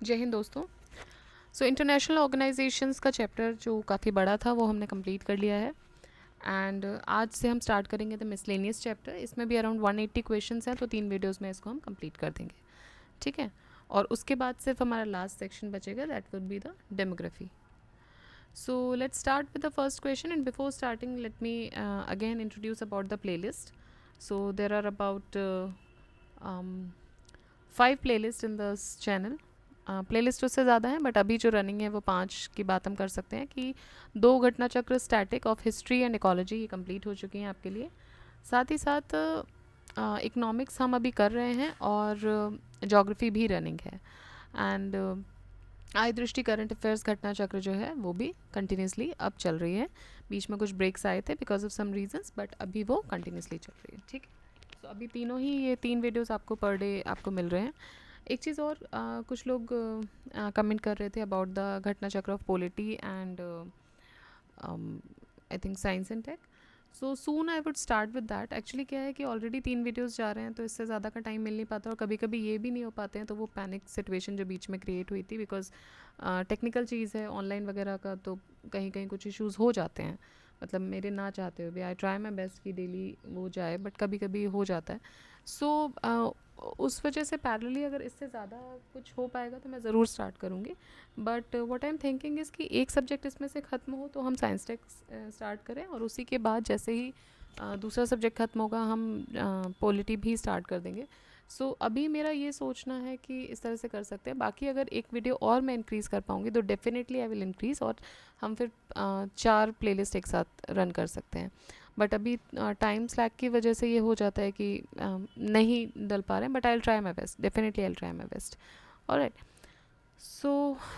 जय हिंद दोस्तों। International organisations का चैप्टर जो काफ़ी बड़ा था वो हमने कंप्लीट कर लिया है। एंड आज से हम स्टार्ट करेंगे द मिसलेनियस चैप्टर। इसमें भी अराउंड 180 क्वेश्चंस हैं, तो 3 वीडियोस में इसको हम कंप्लीट कर देंगे, ठीक है। और उसके बाद सिर्फ हमारा लास्ट सेक्शन बचेगा, that would be the demography. So let's start with the first question and before starting let me again introduce about the playlist. So there are about 5 playlist in the channel. Playlist उससे ज़्यादा है but अभी जो running है वो 5 की बात हम कर सकते हैं कि 2 घटना चक्र static of history and ecology ये कंप्लीट हो चुकी हैं आपके लिए। साथ ही साथ इकोनॉमिक्स हम अभी कर रहे हैं और जोग्राफी भी रनिंग है। एंड आय दृष्टि करंट अफेयर्स घटना चक्र जो है वो भी कंटिन्यूसली अब चल रही है। बीच में कुछ ब्रेक्स आए थे because of some reasons, but अभी वो कंटिन्यूसली चल रही है, ठीक है। तो अभी तीनों ही ये 3 वीडियोस आपको पर डे आपको मिल रहे हैं। एक चीज़ और, कुछ लोग कमेंट कर रहे थे about the Ghatna Chakra of polity and I think science and tech. So soon I would start with that. Actually क्या है कि ऑलरेडी 3 वीडियोस जा रहे हैं तो इससे ज़्यादा का टाइम मिल नहीं पाता, और कभी कभी ये भी नहीं हो पाते हैं, तो वो पैनिक सिचुएशन जो बीच में क्रिएट हुई थी बिकॉज टेक्निकल चीज़ है ऑनलाइन वगैरह का, तो कहीं कहीं कुछ इश्यूज़ हो जाते हैं। मतलब मेरे ना चाहते हुए भी आई ट्राई माई बेस्ट कि डेली वो जाए, बट कभी कभी हो जाता है। सो उस वजह से पैरेलली अगर इससे ज़्यादा कुछ हो पाएगा तो मैं ज़रूर स्टार्ट करूँगी। But what I am thinking is कि एक सब्जेक्ट इसमें से ख़त्म हो तो हम साइंस टेक स्टार्ट करें, और उसी के बाद जैसे ही दूसरा सब्जेक्ट ख़त्म होगा हम पॉलिटी भी स्टार्ट कर देंगे। सो अभी मेरा ये सोचना है कि इस तरह से कर सकते हैं। बाकी अगर एक वीडियो और मैं इंक्रीज़ कर पाऊँगी तो डेफिनेटली आई विल इंक्रीज़, और हम फिर 4 प्लेलिस्ट एक साथ रन कर सकते हैं। बट अभी टाइम स्लैक की वजह से ये हो जाता है कि नहीं डल पा रहे हैं, but I will try my best, definitely I will try my best. Alright, so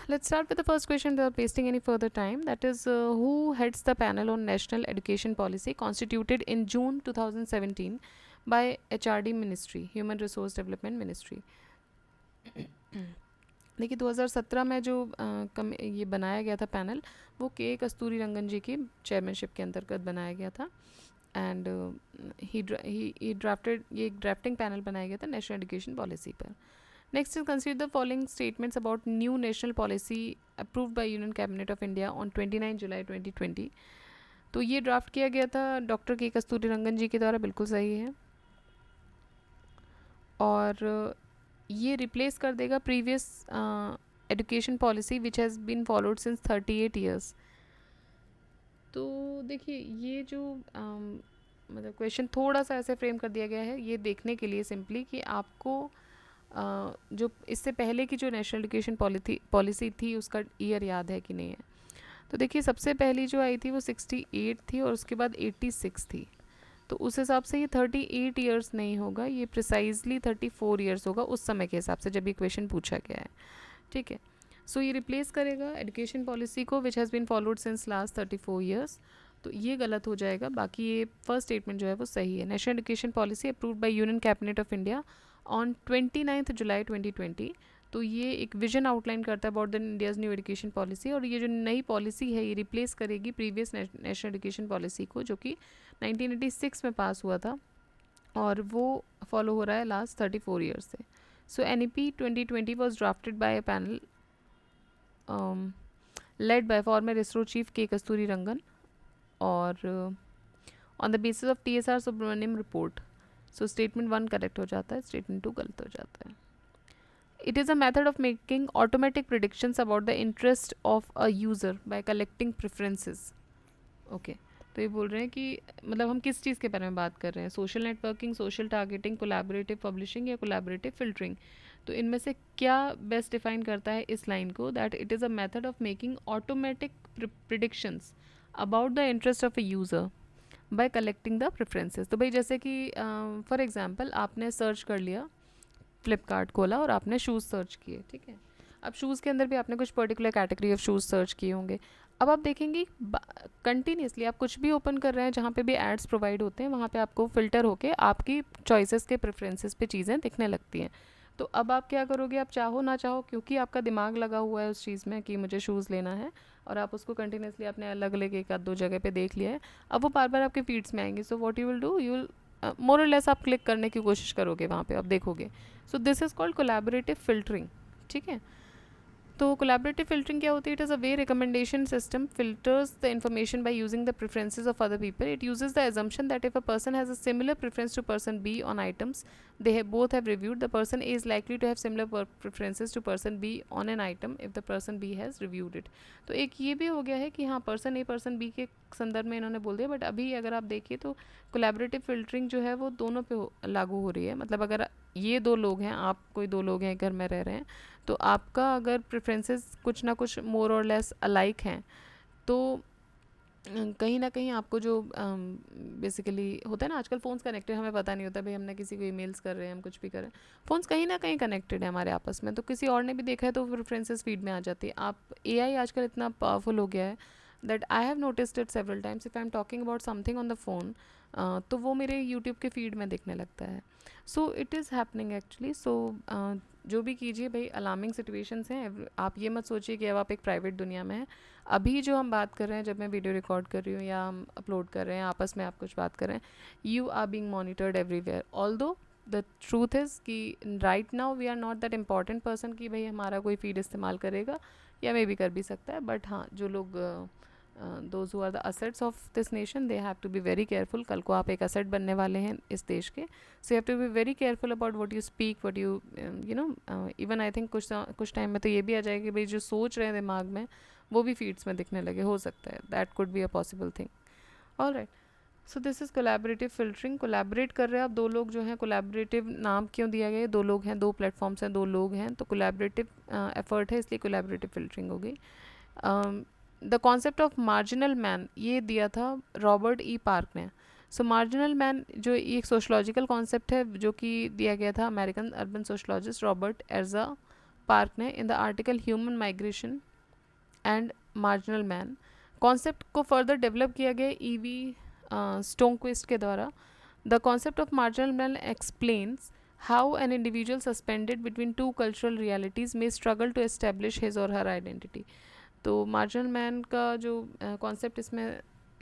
let's start with the first question without wasting any further time. That is, who heads the panel on national education policy constituted in June 2017 by HRD Ministry, Human Resource Development Ministry? देखिए 2017 में जो ये बनाया गया था panel, वो के कस्तूरी रंगन जी की चेयरमैनशिप के अंतर्गत बनाया गया था। एंड ही ड्राफ्टेड, ये एक ड्राफ्टिंग पैनल बनाया गया था नेशनल एजुकेशन पॉलिसी पर। Next is consider the following statements about new national policy approved by Union Cabinet of India on 29 July 2020. तो ये ड्राफ्ट किया गया था डॉक्टर के कस्तूरी रंगन जी के द्वारा, बिल्कुल सही है। और ये रिप्लेस कर देगा previous education policy which has been followed since 38 years. तो देखिए ये जो मतलब क्वेश्चन थोड़ा सा ऐसे फ्रेम कर दिया गया है ये देखने के लिए सिंपली कि आपको जो इससे पहले की जो नेशनल एजुकेशन पॉलिसी थी उसका ईयर याद है कि नहीं है। तो देखिए सबसे पहली जो आई थी वो 68 थी और उसके बाद 86 थी। तो उस हिसाब से ये 38 ईयर्स नहीं होगा, ये प्रिसाइजली 34 ईयर्स होगा उस समय के हिसाब से जब ये क्वेश्चन पूछा गया है, ठीक है। सो ये रिप्लेस करेगा एजुकेशन पॉलिसी को which has been followed since last 34 years. तो ये गलत हो जाएगा, बाकी ये फर्स्ट स्टेटमेंट जो है वो सही है। National education policy approved by union cabinet of India on 29 जुलाई 2020। तो ये एक विजन आउटलाइन करता है about the India's new education policy, और ये जो नई पॉलिसी है ये रिप्लेस करेगी प्रीवियस नेशनल एजुकेशन पॉलिसी को जो कि 1986 में पास हुआ था, और वो फॉलो हो रहा है लास्ट 34 ईयर्स से। सो NEP 2020 was drafted bye a panel led by former ISRO chief K Kasturi Rangan, और on the basis of TSR Subramaniam report. So statement 1 correct हो जाता है, statement 2 गलत हो जाता है। It is a method of making automatic predictions about the interest of a user by collecting preferences. Okay. तो ये बोल रहे हैं कि मतलब हम किस चीज़ के बारे में बात कर रहे हैं, social networking, social targeting, collaborative publishing या कोलैबोरेटिव फिल्टरिंग। तो इनमें से क्या बेस्ट डिफाइन करता है इस लाइन को, that it is a method of making automatic predictions about the interest of a user bye collecting the preferences. तो भाई जैसे कि फॉर एग्जांपल आपने सर्च कर लिया, फ्लिपकार्ट खोला और आपने शूज़ सर्च किए, ठीक है। अब शूज़ के अंदर भी आपने कुछ particular category of shoes search किए होंगे। अब आप देखेंगे कंटिन्यूसली आप कुछ भी ओपन कर रहे हैं जहाँ पे भी एड्स प्रोवाइड होते हैं वहाँ पे आपको फ़िल्टर होके आपकी चॉइसेस के प्रेफरेंसेस पे चीज़ें दिखने लगती हैं। तो अब आप क्या करोगे, आप चाहो ना चाहो, क्योंकि आपका दिमाग लगा हुआ है उस चीज़ में कि मुझे शूज़ लेना है, और आप उसको कंटिन्यूसली आपने अलग अलग एक आध दो जगह पे देख लिया है, अब वो बार बार आपके फीड्स में आएंगे। So what you will do, you will more और लेस आप क्लिक करने की कोशिश करोगे वहाँ पे, आप देखोगे। So this is called collaborative filtering, ठीक है। तो कोलैबोरेटिव फिल्टरिंग क्या होती है? It is a way recommendation system filters the information by using the preferences of other people. It uses the assumption that if a person has a similar preference to person B on items they have both have reviewed, the person A is likely to have similar preferences to person B on an item if the person B has reviewed it. तो एक ये भी हो गया है कि हाँ person a person B के संदर्भ में इन्होंने बोल दिया, बट अभी अगर आप देखिए तो कोलैबोरेटिव फिल्टरिंग जो है वो दोनों पे लागू हो रही है. मतलब अगर ये दो लोग हैं, आप कोई दो लोग हैं घर में रह रहे हैं, तो आपका अगर प्रेफरेंसेस कुछ ना कुछ मोर और लेस अलाइक हैं तो कहीं ना कहीं आपको जो बेसिकली होता है ना, आजकल फ़ोन्स कनेक्टेड, हमें पता नहीं होता भाई हमने किसी को ईमेल्स कर रहे हैं, हम कुछ भी कर रहे हैं, फ़ोन्स कहीं ना कहीं कनेक्टेड है हमारे आपस में, तो किसी और ने भी देखा है तो प्रेफरेंसेस फीड में आ जाती है. आप एआई आजकल इतना पावरफुल हो गया है that I have noticed it several times. If I am talking about something on the phone तो वो मेरे यूट्यूब के फीड में दिखने लगता है. So it is happening actually. So जो भी कीजिए भाई, अलार्मिंग सिचुएशंस हैं. आप ये मत सोचिए कि अब आप एक प्राइवेट दुनिया में हैं. अभी जो हम बात कर रहे हैं, जब मैं वीडियो रिकॉर्ड कर रही हूँ या हम अपलोड कर रहे हैं, आपस में आप कुछ बात कर रहे हैं, you are being monitored everywhere. Although the truth is कि right now we are not that important person कि भाई हमारा कोई फीड इस्तेमाल करेगा, या मे भी कर भी सकता है. बट हाँ, जो लोग those who are the assets of this nation, they have to be very careful. कल को आप एक असेट बनने वाले हैं इस देश के, so you have to be very careful about what you speak, what you you know. Even I think कुछ टाइम में तो ये भी आ जाएगा कि भाई जो सोच रहे हैं दिमाग में वो भी फीड्स में दिखने लगे, हो सकता है. That could be a possible thing. All right, so this is collaborative filtering. Collaborate कर रहे हैं आप दो लोग जो हैं. कोलैबोरेटिव नाम क्यों दिया गया है? दो लोग हैं, दो प्लेटफॉर्म्स हैं, दो लोग हैं, तो कोलैबोरेटिव एफर्ट है, इसलिए कोलैबोरेटिव फिल्टरिंग हो गई. The concept of marginal man ये दिया था रॉबर्ट ई पार्क ने. सो मार्जिनल मैन जो एक सोशलॉजिकल कॉन्सेप्ट है जो कि दिया गया था अमेरिकन अर्बन सोशलॉजिस्ट रॉबर्ट एर्जा पार्क ने in the article human migration and marginal man. Concept को फर्दर डेवलप किया गया ईवी स्टोनक्विस्ट के द्वारा. The concept of marginal man explains how an individual suspended between two cultural realities में struggle to establish his or her identity. तो marginal man का जो concept इसमें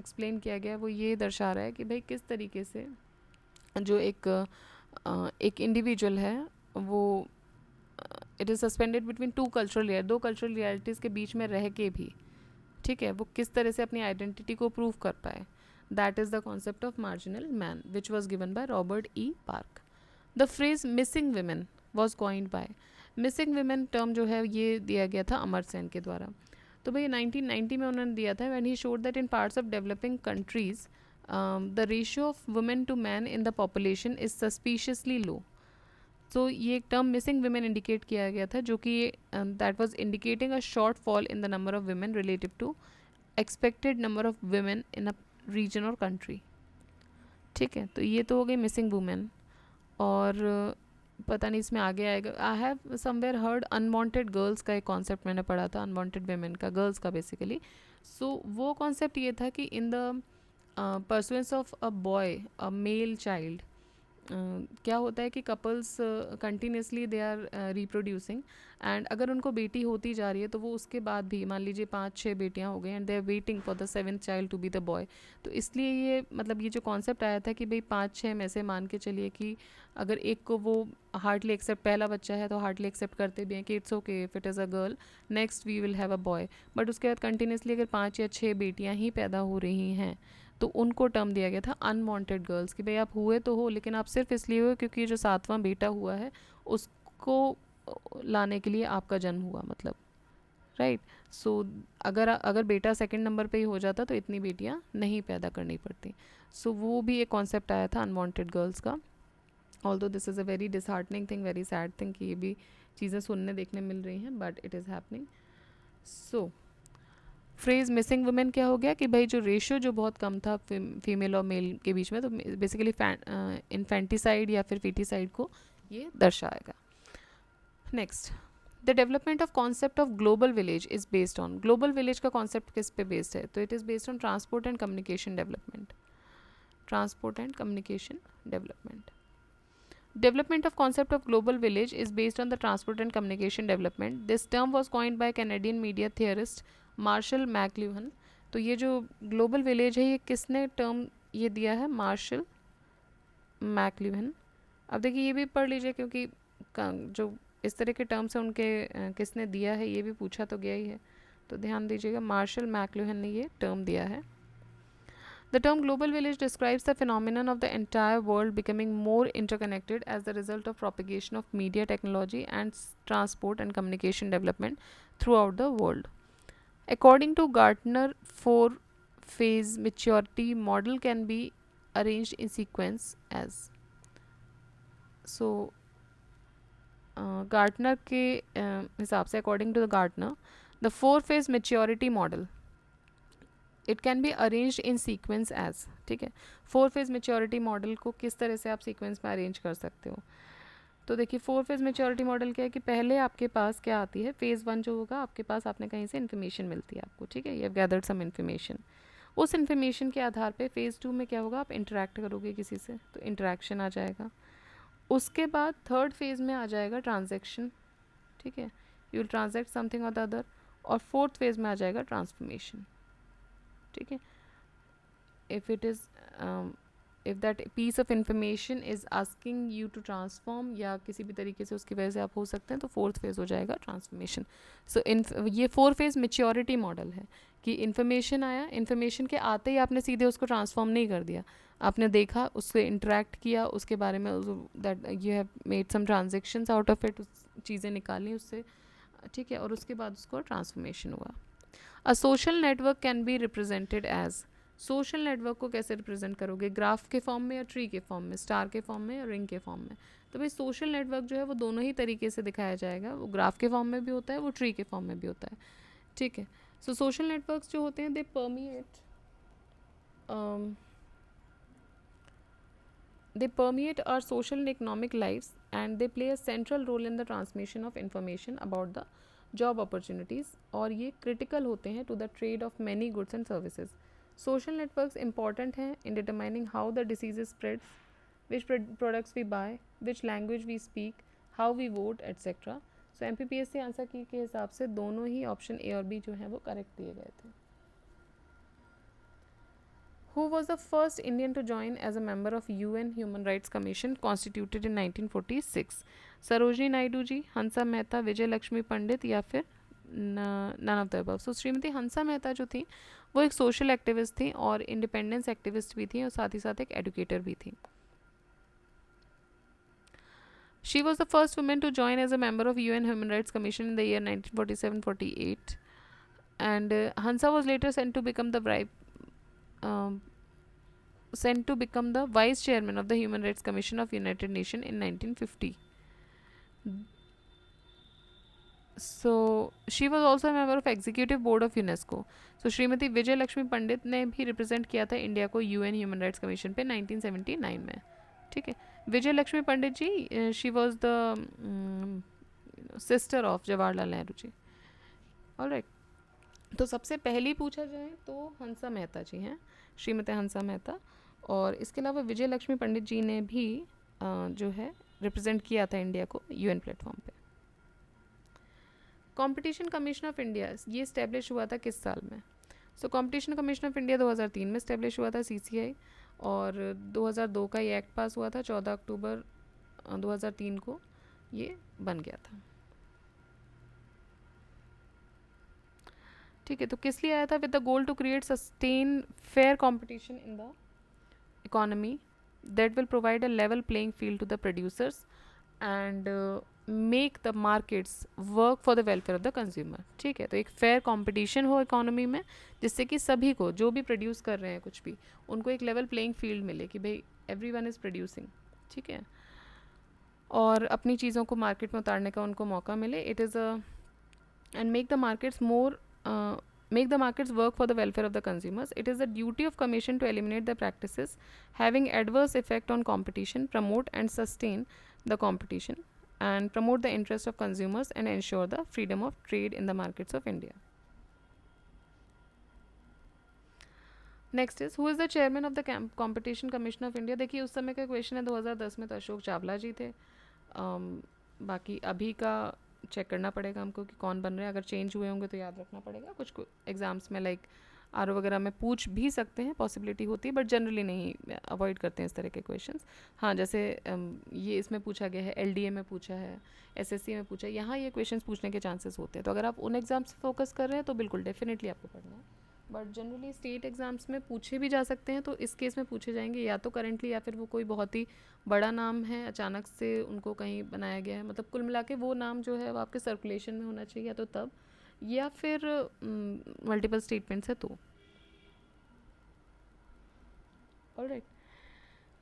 एक्सप्लेन किया गया वो ये दर्शा रहा है कि भाई किस तरीके से जो एक इंडिविजुअल है वो it is suspended between two cultural दो कल्चरल रियलिटीज़ के बीच में रह के भी, ठीक है, वो किस तरह से अपनी आइडेंटिटी को प्रूव कर पाए. That is the concept of marginal man which was given by Robert E park. The phrase missing women was coined by. Missing women term जो है ये दिया गया था अमर सेन के द्वारा. तो भाई 1990 में उन्होंने दिया था. When he showed that in parts of developing countries the ratio of women to man in the population is suspiciously low. तो ये एक टर्म मिसिंग विमेन इंडिकेट किया गया था जो कि that was indicating a short fall in the number of women relative to expected number of women in a region और country. ठीक है, तो ये तो हो गई मिसिंग वुमेन. और पता नहीं इसमें आगे आएगा. I have somewhere heard unwanted girls का एक कॉन्सेप्ट मैंने पढ़ा था, अनवांटेड वेमेन का, गर्ल्स का बेसिकली. सो वो कॉन्सेप्ट ये था कि in the pursuance of a boy, a male child, क्या होता है कि couples continuously they are reproducing, and अगर उनको बेटी होती जा रही है तो वो उसके बाद भी मान लीजिए 5-6 बेटियां हो गई and they are waiting for the 7th child to be the boy. तो इसलिए ये मतलब ये जो कॉन्सेप्ट आया था कि भाई 5-6 में से मान के चलिए कि अगर एक को वो हार्डली एक्सेप्ट, पहला बच्चा है तो हार्डली एक्सेप्ट करते भी हैं कि it's okay if it is a girl, next we will have a boy. But उसके बाद कंटिन्यूसली अगर 5 या 6 बेटियाँ ही पैदा हो रही हैं तो उनको टर्म दिया गया था अनवांटेड गर्ल्स कि भाई आप हुए तो हो लेकिन आप सिर्फ इसलिए हुए क्योंकि ये जो 7वां बेटा हुआ है उसको लाने के लिए आपका जन्म हुआ, मतलब राइट. सो अगर बेटा सेकंड नंबर पे ही हो जाता तो इतनी बेटियां नहीं पैदा करनी पड़ती. सो वो भी एक कॉन्सेप्ट आया था अनवांटेड गर्ल्स का. Although this is a very disheartening thing, very sad thing कि ये भी चीज़ें सुनने देखने मिल रही हैं, but it is happening. So phrase missing women क्या हो गया कि भाई जो रेशियो जो बहुत कम था फीमेल और मेल के बीच में, तो बेसिकली इन्फेंटिसाइड या फिर फीटिसाइड को ये दर्शाएगा. Next, the development of concept of global village is based on. Global village का कॉन्सेप्ट किस पे बेस्ड है? तो it is based on transport and communication development. Transport and communication development. Development of concept of global village is based on the transport and communication development. This term was coined by Canadian media theorist Marshall McLuhan. तो ये जो global village है ये किसने term ये दिया है? Marshall McLuhan. अब देखिए ये भी पढ़ लीजिए क्योंकि जो इस तरह के टर्म्स उनके किसने दिया है, ये भी पूछा तो गया ही है, तो ध्यान दीजिएगा, मार्शल मैकलुहन ने ये टर्म दिया है. The term global village describes the phenomenon of the entire world becoming more interconnected as the result of propagation of media technology and transport and communication development throughout the world. According to Gartner, four-phase maturity model can be arranged in sequence as. So, Gartner के हिसाब से, according to the Gartner, the four-phase maturity model it can be arranged in sequence as. ठीक है, 4 phase maturity model को किस तरह से आप सीक्वेंस में अरेंज कर सकते हो. तो देखिए 4 फेज मेच्योरिटी मॉडल क्या है कि पहले आपके पास क्या आती है, फेज़ 1 जो होगा आपके पास, आपने कहीं से इन्फॉर्मेशन मिलती है आपको. ठीक है, you have gathered some information. उस इन्फॉर्मेशन के आधार पे फेज़ 2 में क्या होगा, आप इंटरेक्ट करोगे किसी से, तो इंटरेक्शन आ जाएगा. उसके बाद थर्ड फेज़ में आ जाएगा ट्रांजेक्शन. ठीक है, यू विल ट्रांजेक्ट समथिंग और द अदर. और फोर्थ फेज़ में आ जाएगा ट्रांसफॉर्मेशन. ठीक है, if it is if that piece of information is asking you to transform या किसी भी तरीके से उसकी वजह से आप हो सकते हैं, तो फोर्थ फेज हो जाएगा ट्रांसफॉर्मेशन. सो ये 4 फेज मेच्योरिटी मॉडल है कि इन्फॉर्मेशन आया, इन्फॉर्मेशन के आते ही आपने सीधे उसको ट्रांसफॉर्म नहीं कर दिया, आपने देखा, उससे इंटरेक्ट किया, उसके बारे में that you have made some transactions out of it, चीज़ें निकाली उससे. ठीक है, और उसके बाद उसको ट्रांसफॉर्मेशन हुआ. A social network can be represented as. Social network को कैसे रिप्रेजेंट करोगे, ग्राफ के फॉर्म में या ट्री के फॉर्म में, स्टार के फॉर्म में या रिंग के फॉर्म में. तो भाई सोशल नेटवर्क जो है वो दोनों ही तरीके से दिखाया जाएगा, वो ग्राफ के फॉर्म में भी होता है, वो ट्री के फॉर्म में भी होता है. ठीक है, सो सोशल नेटवर्क्स जो होते हैं दे permeate our social and economic lives, and they play a central role in the transmission of information about the job opportunities, और ये critical होते हैं to the trade of many goods and services. Social networks important हैं in determining how the diseases spread, which products we buy, which language we speak, how we vote, etc. So MPPSC answer की के हिसाब से दोनों ही option A और B जो हैं वो करेक्ट दिए गए थे. Who was the first Indian to join as a member of UN Human Rights Commission constituted in 1946? Sarojini Naidu ji, Hansa Mehta, विजय लक्ष्मी पंडित या फिर नन ऑफ द अबव. सो श्रीमती हंसा मेहता जो थी वो एक सोशल एक्टिविस्ट थी और इंडिपेंडेंस एक्टिविस्ट भी थी और साथ ही साथ एक एडुकेटर भी थी. She was the first woman to join as a member of UN Human Rights Commission in the year 1947-48, and Hansa was later sent to become the vice chairman of the Human Rights Commission of United Nations in 1950. So she was also a member of executive board of UNESCO. So Shrimati विजय लक्ष्मी पंडित ने भी represent किया था India को UN human rights commission पे 1979 में. ठीक है, Vijay Lakshmi Pandit ji, she was the sister of Jawaharlal Nehru ji. Alright, तो सबसे पहली पूछा जाए तो हंसा मेहता जी हैं, श्रीमती हंसा मेहता. और इसके अलावा विजय लक्ष्मी पंडित जी ने भी जो है रिप्रेजेंट किया था इंडिया को यूएन प्लेटफॉर्म पे. कंपटीशन कमीशन ऑफ इंडिया ये इस्टेब्लिश हुआ था किस साल में? So competition commission of India 2003 में इस्टेब्लिश हुआ था, CCI, और 2002 का ये एक्ट पास हुआ था, 14 अक्टूबर 2003 को ये बन गया था. ठीक है, तो किस लिए आया था? With the goal to create sustain fair competition in the economy that will provide a level playing field to the producers and make the markets work for the welfare of the consumer. ठीक है, तो एक fair competition हो economy में जिससे कि सभी को, जो भी प्रोड्यूस कर रहे हैं कुछ भी, उनको एक लेवल प्लेइंग फील्ड मिले कि भाई एवरीवन इज़ प्रोड्यूसिंग. ठीक है, और अपनी चीज़ों को मार्केट में उतारने का उनको मौका मिले. It is a and make the markets work for the welfare of the consumers. It is the duty of Commission to eliminate the practices having adverse effect on competition, promote and sustain the competition, and promote the interest of consumers and ensure the freedom of trade in the markets of India. Next is, who is the chairman of the Competition Commission of India? देखिए उस समय का question है, 2010 में तो अशोक चावला जी थे. बाकी अभी का चेक करना पड़ेगा हमको कि कौन बन रहे हैं. अगर चेंज हुए होंगे तो याद रखना पड़ेगा. कुछ एग्जाम्स में लाइक आर वगैरह में पूछ भी सकते हैं, पॉसिबिलिटी होती है, बट जनरली नहीं, अवॉइड करते हैं इस तरह के क्वेश्चंस। हाँ, जैसे ये इसमें पूछा गया है, एलडीए में पूछा है, एसएससी में पूछा है, यहाँ ये क्वेश्चंस पूछने के चांसेस होते हैं। तो अगर आप उन एग्जाम्स पे फोकस कर रहे हैं तो बिल्कुल डेफिनेटली आपको पढ़ना है, बट जनरली स्टेट एग्जाम्स में पूछे भी जा सकते हैं। तो इस केस में पूछे जाएंगे या तो करेंटली, या फिर वो कोई बहुत ही बड़ा नाम है, अचानक से उनको कहीं बनाया गया है, मतलब कुल मिला के वो नाम जो है वो आपके सर्कुलेशन में होना चाहिए, या तो तब, या फिर मल्टीपल स्टेटमेंट्स है तो। Alright,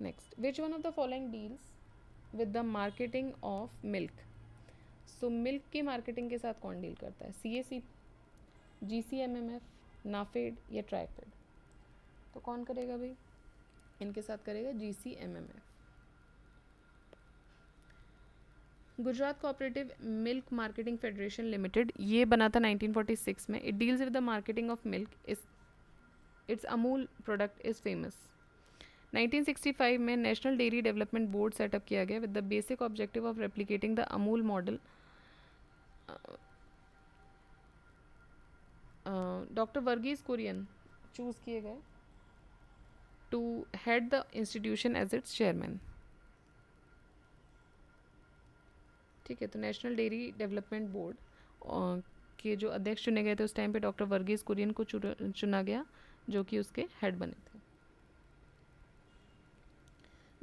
next, which one of the following deals with the marketing of milk. So milk की मार्केटिंग के साथ कौन डील करता है? CAC, GCMMF, नाफेड या ट्राइफेड? तो कौन करेगा भाई? इनके साथ करेगा GCMMF। Gujarat cooperative milk marketing federation limited, ये बना था 1946 में। It deals with the marketing of milk, its Amul product is famous. 1965 में national dairy development board set up किया गया with the basic objective of replicating the Amul model. Doctor Varghese Kurien choose किए गए to head the institution as its chairman. ठीक है, तो national dairy development board के जो अध्यक्ष चुने गए थे उस टाइम पे डॉक्टर वर्गीज कुरियन को चुना गया, जो कि उसके हेड बने थे।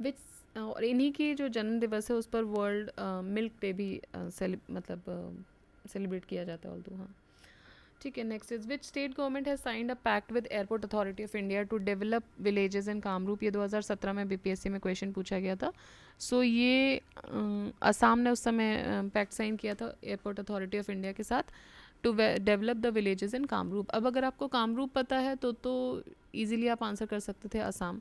विच, और इन्हीं की जो जन्म दिवस है उस पर वर्ल्ड मिल्क डे भी सेलिब्रेट किया जाता है ऑल्दो। हाँ, ठीक है, next is which state government has signed a pact with airport authority of India to develop villages in Kamrup. ये 2017 में BPSC में क्वेश्चन पूछा गया था। सो ये असम ने उस समय पैक्ट साइन किया था एयरपोर्ट अथॉरिटी ऑफ इंडिया के साथ to develop the villages in Kamrup. अब अगर आपको कामरूप पता है तो ईजिली आप आंसर कर सकते थे Assam.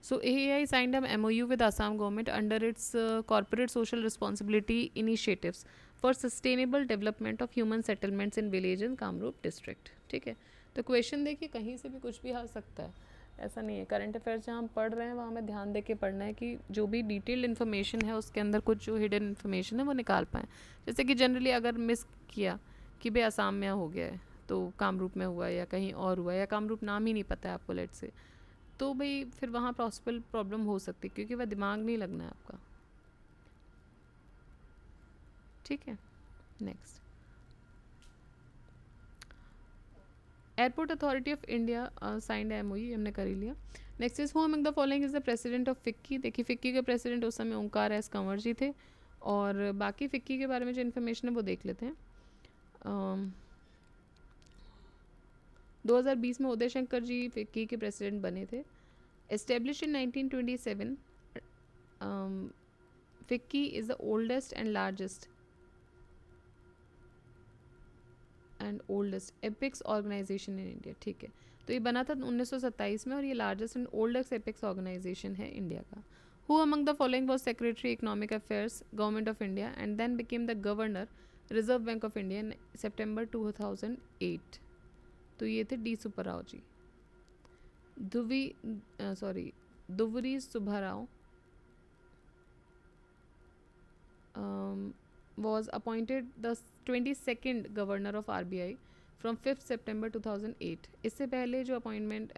So AAI signed an MOU with Assam government under its corporate social responsibility initiatives for sustainable development of human settlements in village in Kamrup district। ठीक है, तो क्वेश्चन देखिए कहीं से भी कुछ भी आ सकता है, ऐसा नहीं है। करंट अफेयर्स जहाँ हम पढ़ रहे हैं वहाँ हमें ध्यान दे के पढ़ना है कि जो भी डिटेल्ड इन्फॉर्मेशन है उसके अंदर कुछ जो हिडन इन्फॉर्मेशन है वो निकाल पाएँ। जैसे कि जनरली अगर मिस किया कि भाई असम में हो गया है तो कामरूप में हुआ या कहीं और हुआ, या कामरूप नाम ही नहीं पता है आपको लेट से, तो भाई फिर वहाँ पॉसिबल प्रॉब्लम हो सकती है, क्योंकि वह दिमाग नहीं लगना है आपका। ठीक है, next, airport authority of India signed MOU, हमने कर ही लिया। Next is who among the following is the president of FICCI. देखिए फिक्की के प्रेसिडेंट उस समय ओंकार एस कंवर जी थे, और बाकी फिक्की के बारे में जो इन्फॉर्मेशन है वो देख लेते हैं। 2020 में उदय शंकर जी फिक्की के प्रेसिडेंट बने थे। Established in 1927, FICCI is the oldest oldest apex organisation in India. ठीक है, तो ये बना था 1927 में और ये largest and oldest apex organisation है इंडिया का। Who among the following was secretary economic affairs government of India and then became the governor Reserve Bank of India in September 2008? तो ये थे D Subbarao ji. Duvvuri Subbarao was appointed the 22nd governor of RBI from 5th September 2008। इससे पहले जो appointment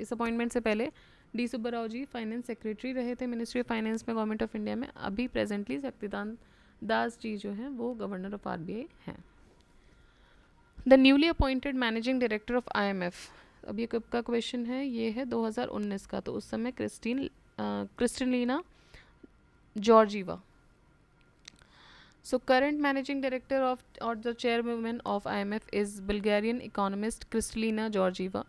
इस appointment से पहले D Subbarao जी finance secretary रहे थे मिनिस्ट्री ऑफ फाइनेंस में गवर्नमेंट ऑफ इंडिया में। अभी प्रेजेंटली शक्तिकांत दास जी जो हैं वो गवर्नर ऑफ RBI हैं। The newly appointed managing director of IMF, अब ये कब का क्वेश्चन है? ये है 2019 का। तो उस समय Kristalina Georgieva. So current managing director of or the chairwoman of IMF is Bulgarian economist Kristalina Georgieva,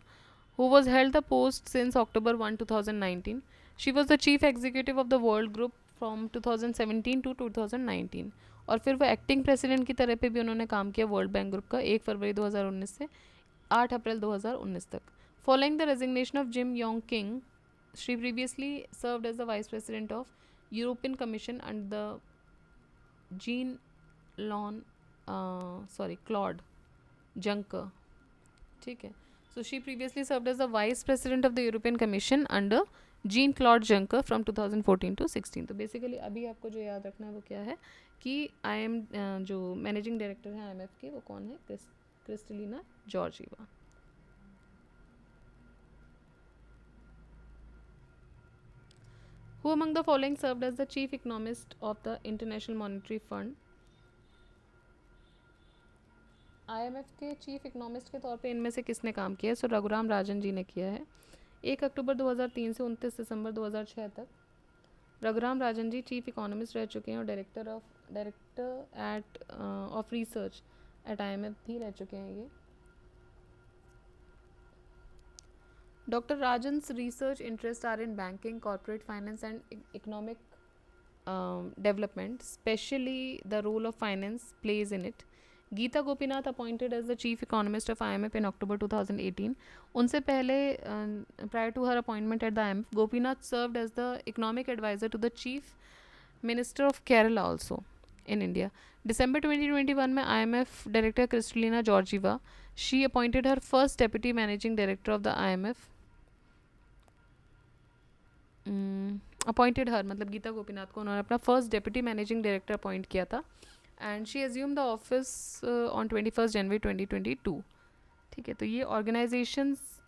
who was held the post since October 1, 2019. She was the chief executive of the World Group from 2017 to 2019, और फिर वो acting president की तरह पे भी उन्होंने काम किया वर्ल्ड बैंक ग्रुप का 1 फरवरी 2019 से 8 अप्रैल 2019 तक। Following the resignation of Jim Yong Kim, she previously served as the vice president of European Commission under the Claude Juncker. ठीक है, so she previously served as the vice president of the European Commission under Jean Claude Juncker from 2014 to 16। तो basically अभी आपको जो याद रखना है वो क्या है कि जो मैनेजिंग डायरेक्टर है IMF के वो कौन है? Kristalina Georgieva. Who among the following served as the chief economist of the International Monetary Fund? IMF के चीफ इकोनॉमिस्ट के तौर पे इनमें से किसने काम किया है? सो रघुराम राजन जी ने किया है 1 अक्टूबर 2003 से 29 दिसंबर 2006 तक। रघुराम राजन जी चीफ इकोनॉमिस्ट रह चुके हैं और director at of research eight IMF भी रह चुके हैं ये। Dr. Rajan's research interests are in banking, corporate finance, and economic development, especially the role of finance plays in it. Geeta Gopinath appointed as the chief economist of IMF in October 2018. उनसे पहले prior to her appointment at the IMF, Gopinath served as the economic advisor to the chief minister of Kerala also in India. December 2021 में IMF director Kristalina Georgieva, she appointed her first deputy managing director of the IMF. Appointed her मतलब गीता गोपीनाथ को उन्होंने अपना first deputy managing director appoint किया था and she assume the office on 21 January 2022। ठीक है, तो ये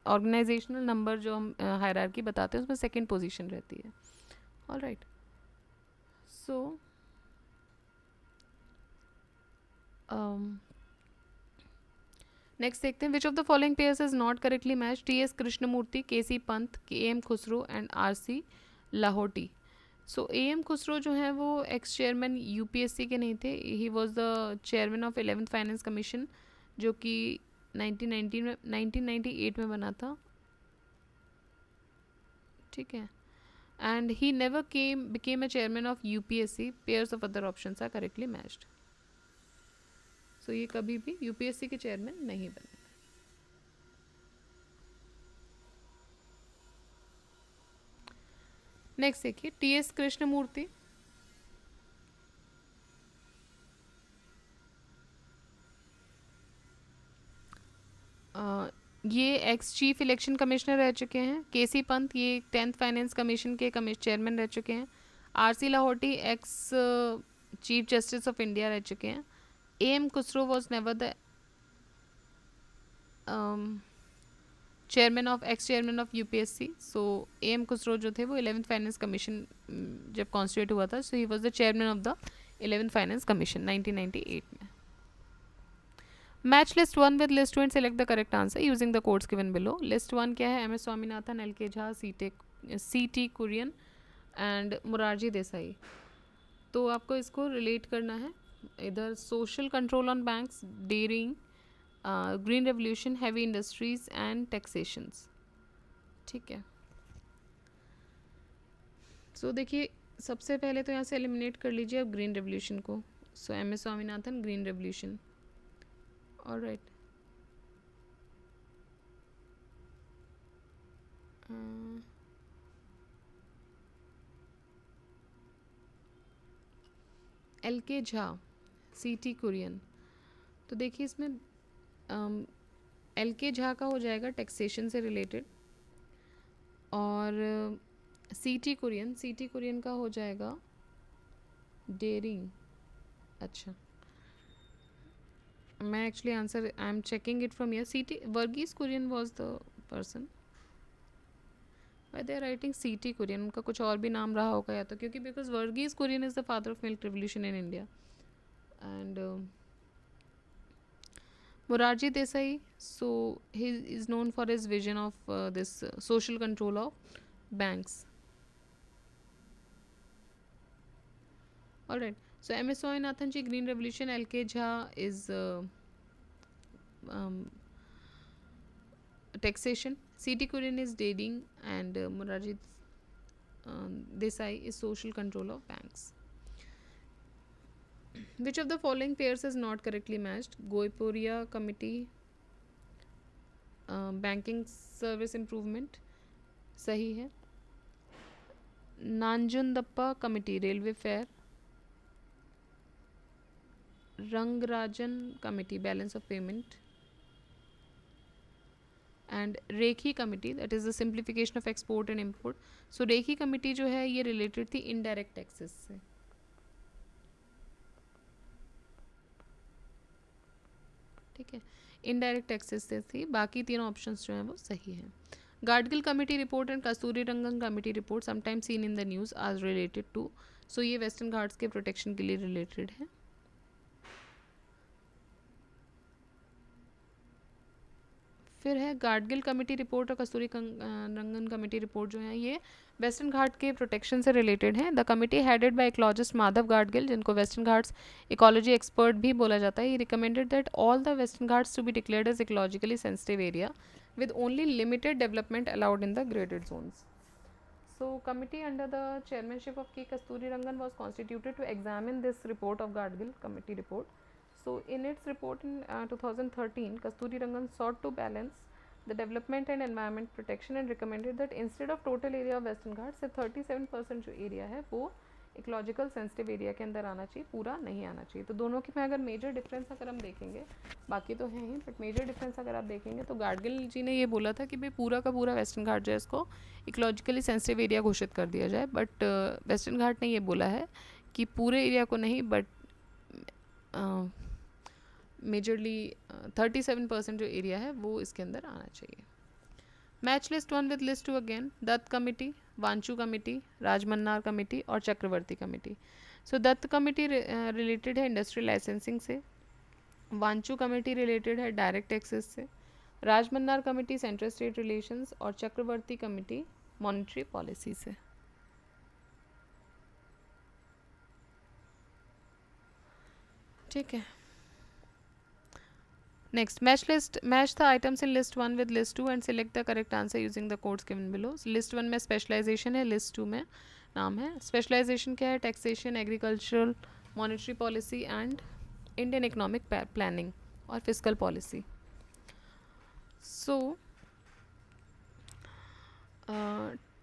ऑर्गेनाइजेशनल नंबर जो हम हायरार्की बताते हैं उसमें सेकंड पोजीशन रहती है। ऑलराइट, सो नेक्स्ट देखते हैं which of the following pairs is not correctly match? TS Krishnamurthy, KC Pant, KM Khusro and RC Lahoti. So AM Khusro जो हैं वो एक्स चेयरमैन UPSC के नहीं थे, he was the chairman of 11th finance commission जो कि 1998 में बना था। ठीक है, and he never became a chairman of UPSC। Pairs of other options are correctly matched. So ये कभी भी UPSC के चेयरमैन नहीं बने। नेक्स्ट देखिए TS कृष्णमूर्ति, ये एक्स चीफ इलेक्शन कमिश्नर रह चुके हैं। KC पंत ये 10th फाइनेंस कमीशन के चेयरमैन रह चुके हैं। RC Lahoti ex chief justice of India रह चुके हैं। AM Khusro was never the chairman of UPSC। So AM Khusro जो थे वो 11th फाइनेंस कमीशन जब कॉन्स्टिट्यूट हुआ था, so he was the chairman of the 11th finance commission 1998 में। Match list 1 with list 2 and select the correct answer using the codes given below. List 1 क्या है? MS Swaminathan, LK Jha, CT Kurien and Morarji Desai. तो आपको इसको relate करना है, इधर social control on banks, dairying, green revolution, heavy industries and taxations. ठीक है, सो देखिए सबसे पहले तो यहाँ से एलिमिनेट कर लीजिए अब ग्रीन रेवोल्यूशन को। So MS Swaminathan, green revolution. Alright, LK Jha, CT Kurien. तो देखिए इसमें LK झा का हो जाएगा टैक्सेशन से रिलेटेड और CT कुरियन का हो जाएगा डेयरिंग। अच्छा, मैं actually answer I am checking it from year. CT Varghese Kurien was the person, they are writing CT Kurien, उनका कुछ और भी नाम रहा होगा या तो, क्योंकि because Varghese Kurien is the father of milk revolution in India. And Morarji Desai, so he is known for his vision of this social control of banks. All right, so MS Swaminathan ji, Green Revolution. LK Jha is taxation. CT Kurin is dating, and Morarji Desai is social control of banks. Which of the following pairs is not correctly matched? Goipuria Committee, Banking Service Improvement, सही है। Nanjundappa committee, railway fare. Rangarajan committee, balance of payment. And Rekhi committee, that is the simplification of export and import. So Rekhi committee जो है ये related थी indirect taxes से। ठीक है, indirect taxes से थी, बाकी तीनों ऑप्शंस जो हैं वो सही हैं। Gadgil committee report and Kasturi Rangan committee report sometime seen in the news आज रिलेटेड टू, सो ये वेस्टर्न घाट्स के प्रोटेक्शन के लिए रिलेटेड है। फिर है गाडगिल कमेटी रिपोर्ट और कस्तूरी रंगन कमेटी रिपोर्ट जो है ये वेस्टर्न घाट के प्रोटेक्शन से रिलेटेड है। The committee headed by ecologist Madhav Gadgil, जिनको वेस्टर्न घाट्स इकोलॉजी एक्सपर्ट भी बोला जाता है, he recommended that all the Western Ghats to be declared as ecologically sensitive area with only limited development allowed in the graded zones. So committee under the chairmanship of K. Kasturi Rangan was constituted to examine this report of Gadgil committee report. So in its report in 2013, Kasturi Rangan sought to balance the development and environment protection and recommended that instead of total area of Western Ghats, 37% जो area है वो ecological sensitive area के अंदर आना चाहिए, पूरा नहीं आना चाहिए। तो दोनों के में अगर मेजर डिफरेंस अगर हम देखेंगे, बाकी तो है ही, बट मेजर डिफरेंस अगर आप देखेंगे तो गाडगिल जी ने ये बोला था कि भाई पूरा का पूरा वेस्टर्न घाट जो है इसको इकोलॉजिकली सेंसिटिव एरिया घोषित कर दिया जाए, बट वेस्टर्न घाट ने ये बोला है कि पूरे एरिया को नहीं, बट मेजरली 37% जो एरिया है वो इसके अंदर आना चाहिए। Match list 1 with list 2 again, Dutt committee, Wanchoo committee, Rajamannar committee और Chakravarti committee. So Dutt committee related है इंडस्ट्रियल लाइसेंसिंग से, वांचू कमेटी रिलेटेड है डायरेक्ट एक्सेस से, Rajamannar committee central state relations और चक्रवर्ती कमेटी मॉनेटरी पॉलिसी से। ठीक है, next match the items in list 1 with list 2 and select the correct answer using the codes given below. List 1 में specialisation है, list 2 में नाम है। स्पेशलाइजेशन क्या है? Taxation, agricultural, monetary policy and Indian economic planning और फिस्कल पॉलिसी। सो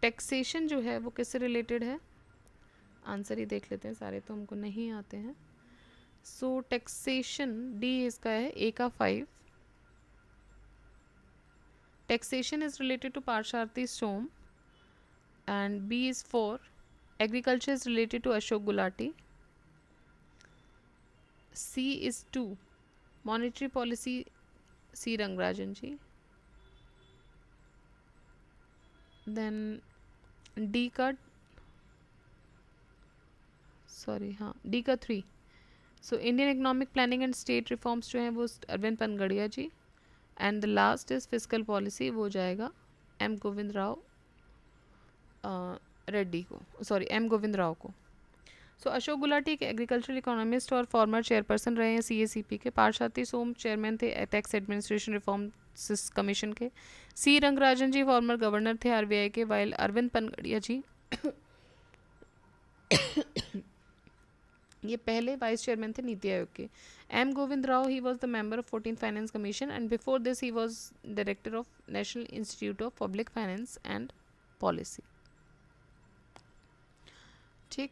taxation जो है वो किससे रिलेटेड है? आंसर ही देख लेते हैं, सारे तो हमको नहीं आते हैं। सो टैक्सेशन डी इसका है, ए का 5। Taxation is related to Parthasarathi Shome and B is 4। Agriculture is related to Ashok Gulati. C is 2। Monetary policy C Rangarajan ji. Then D का डी का 3। So Indian economic planning and state reforms जो हैं वो Arvind Panagariya ji. And the last is fiscal policy, वो जाएगा M Govind Rao Reddy को, M Govind Rao को। सो अशोक गुलाटी एक एग्रीकल्चरल इकोनॉमिस्ट और फॉर्मर चेयरपर्सन रहे हैं CACP के। पार्थसारथी सोम चेयरमैन थे टैक्स एडमिनिस्ट्रेशन रिफॉर्म कमीशन के। C Rangarajan ji former governor थे RBI के, वाइल अरविंद पनगड़िया जी ये पहले वाइस चेयरमैन थे नीति आयोग के। M Govind Rao he was the member of 14th finance commission and before this he was director of National Institute of Public Finance and Policy. ठीक,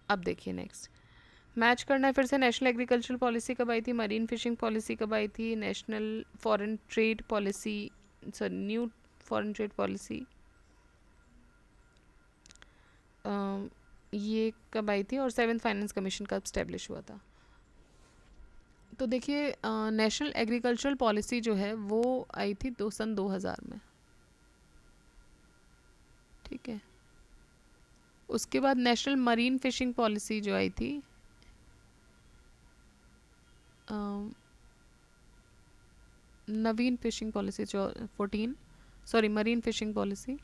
अब देखिए नेक्स्ट मैच करना है फिर से। नेशनल एग्रीकल्चरल पॉलिसी कब आई थी? मरीन फिशिंग पॉलिसी कब आई थी? National foreign trade policy, new foreign trade policy ये कब आई थी? और 7th फाइनेंस कमीशन कब स्टैब्लिश हुआ था? तो देखिए नेशनल एग्रीकल्चरल पॉलिसी जो है वो आई थी सन 2000 में। ठीक है, उसके बाद नेशनल मरीन फिशिंग पॉलिसी जो आई थी नवीन फिशिंग पॉलिसी जो 14 marine fishing policy